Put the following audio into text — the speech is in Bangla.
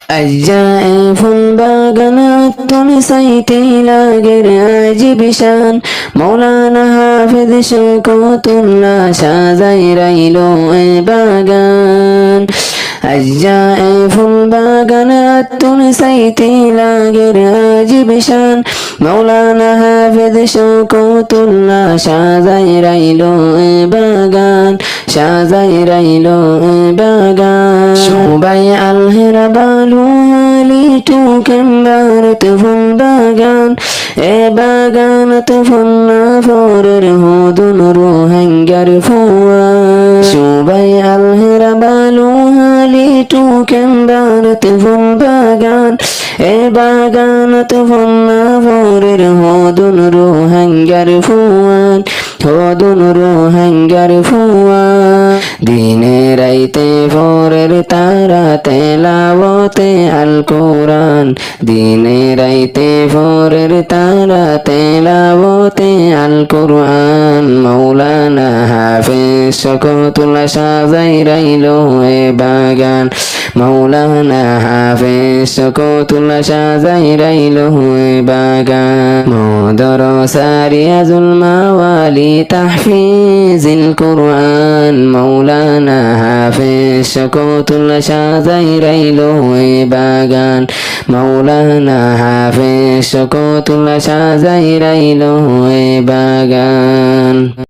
أشجاع ফুল বাগানাত তুমি সাইতে লাগের আজিব শান মৌলানা হাফিজ শওকতুল্লাহ সাজাই রাইলো এ বাগান أشجاع ফুল বাগানাত তুমি সাইতে লাগের আজিব শান মৌলানা হাফিজ শওকতুল্লাহ সাজাই রাইলো এ বাগান সাজাই রাইলো এ বাগান সবাই আলহেরা বালু হালিটু কেম্বারত ফুল বাগান এ বাগানত ফুল্লা ফরের হুদুন রোহাঙ্গার ফুয়া সবাই আলহেরা বালু হালিটু কেম্বারত ফুল বাগান এ বাগানত ফুল্লা ফরের হুদুন রোহাঙ্গার ফুয়ান হুদুন রোহাঙ্গার ফুয়া দিনে রাইতে ফরের তারা তেলাওয়াতে আল কোরআন দিনে রাইতে ফরের তারা তেলাওয়াতে আল কোরআন মৌলানা হাফিজ শওকতুল্লাহ সাজাই রাইলো এ বাগান মৌলানা হাফিজ শওকতুল্লাহ সাজাই রাইলো এ বাগান মাদ্রাসা রিয়াজুল মাওয়ালি তাহফিজিল কোরআন মৌলানা হাফিজ শওকতুল্লাহ সাজাই রাইলো এ বাগান মৌলানা হাফিজ শওকতুল্লাহ সাজাই রাইলো এ বাগান।